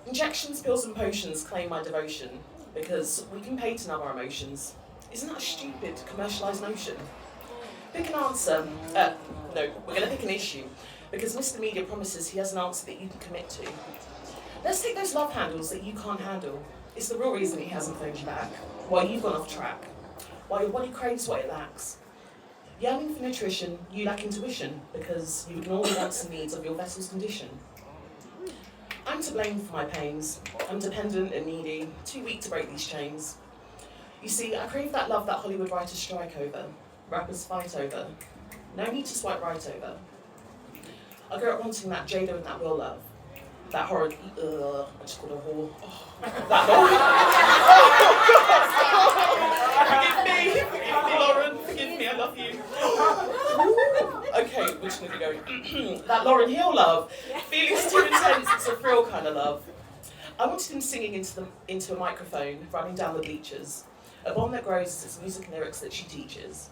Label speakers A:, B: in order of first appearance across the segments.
A: Injections, pills and potions claim my devotion because we can pay to numb our emotions. Isn't that a stupid, commercialised notion? Pick an answer. No, we're going to pick an issue because Mr. Media promises he has an answer that you can commit to. Let's take those love handles that you can't handle. It's the real reason he hasn't phoned you back. Why you've gone off track. Why your body craves what it lacks. Yearning for nutrition, you lack intuition because you ignore the wants and needs of your vessel's condition. I'm to blame for my pains. I'm dependent and needy, too weak to break these chains. You see, I crave that love that Hollywood writers strike over, rappers fight over. No need to swipe right over. I grew up wanting that Jade and that Will love. That horrid, I just called her a whore. Oh, that Forgive me, Lauren, forgive me, I love you. Okay, we're just gonna go. That Lauryn Hill love. Feelings too intense, it's a thrill kind of love. I wanted him singing into a microphone, running down the bleachers. A bomb that grows is its music and lyrics that she teaches.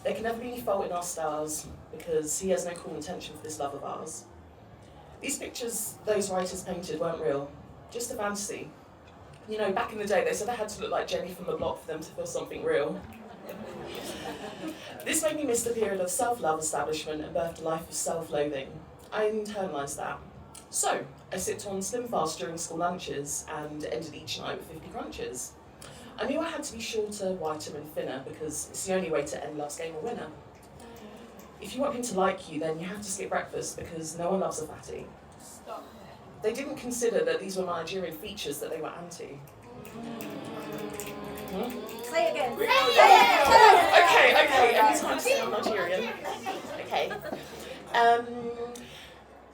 A: There can never be any fault in our stars, because he has no cool intention for this love of ours. These pictures those writers painted weren't real, just a fantasy. You know, back in the day, they said I had to look like Jenny from the block for them to feel something real. This made me miss the period of self-love establishment and birthed a life of self-loathing. I internalised that. So, I sipped on Slim Fast during school lunches and ended each night with 50 crunches. I knew I had to be shorter, whiter and thinner because it's the only way to end love's game a winner. If you want him to like you, then you have to skip breakfast because no one loves a fatty. Stop. They didn't consider that these were Nigerian features that they were anti.
B: Say it again.
A: Okay, every time I say I'm Nigerian. Okay.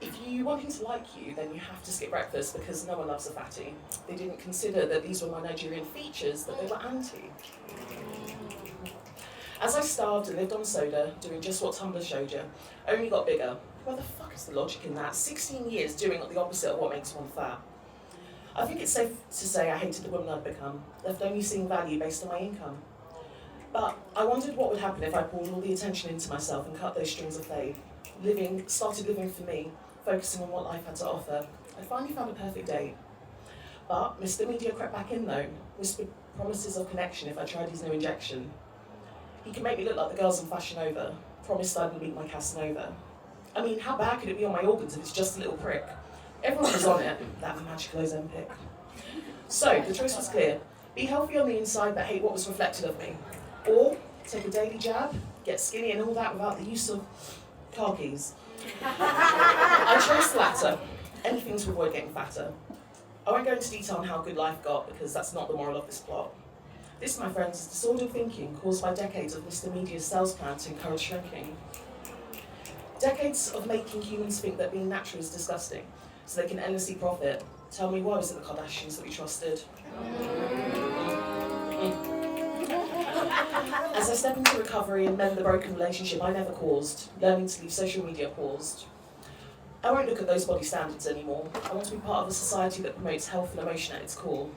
A: If you want him to like you, then you have to skip breakfast because no one loves a fatty. They didn't consider that these were my Nigerian features, that they were anti. As I starved and lived on soda, doing just what Tumblr showed you, I only got bigger. Where the fuck is the logic in that? 16 years doing the opposite of what makes one fat. I think it's safe to say I hated the woman I'd become, left only seeing value based on my income. But I wondered what would happen if I poured all the attention into myself and cut those strings of fade. Started living for me, focusing on what life had to offer. I finally found a perfect date. But Mr. Media crept back in though, whispered promises of connection if I tried his new injection. He could make me look like the girls in Fashion Nova, promised I'd beat my Casanova. I mean, how bad could it be on my organs if it's just a little prick? Everyone was on it, that magical Ozempic. So, the choice was clear. Be healthy on the inside but hate what was reflected of me. Or, take a daily jab, get skinny and all that without the use of car keys. I chose the latter, anything to avoid getting fatter. I won't go into detail on how good life got because that's not the moral of this plot. This, my friends, is disordered thinking caused by decades of Mr. Media's sales plan to encourage shrinking. Decades of making humans think that being natural is disgusting, so they can endlessly profit. Tell me, why was it the Kardashians that we trusted? As I step into recovery and mend the broken relationship I never caused, learning to leave social media paused. I won't look at those body standards anymore. I want to be part of a society that promotes health and emotion at its core.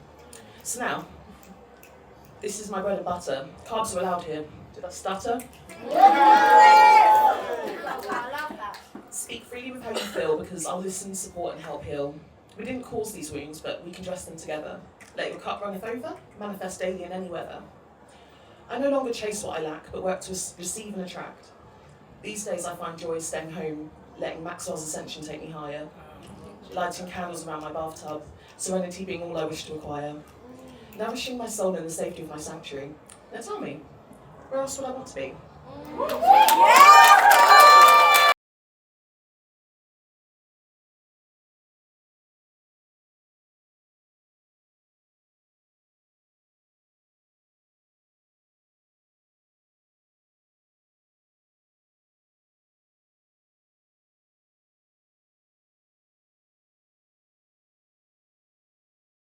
A: So now, this is my bread and butter. Carbs are allowed here. Did I stutter? Speak freely with how you feel because I'll listen, support and help heal. We didn't cause these wounds, but we can dress them together. Let your cup runneth over, manifest daily in any weather. I no longer chase what I lack, but work to receive and attract. These days I find joy staying home, letting Maxwell's ascension take me higher. Lighting candles around my bathtub, serenity being all I wish to acquire. Nourishing my soul in the safety of my sanctuary. Now tell me, where else would I want to be?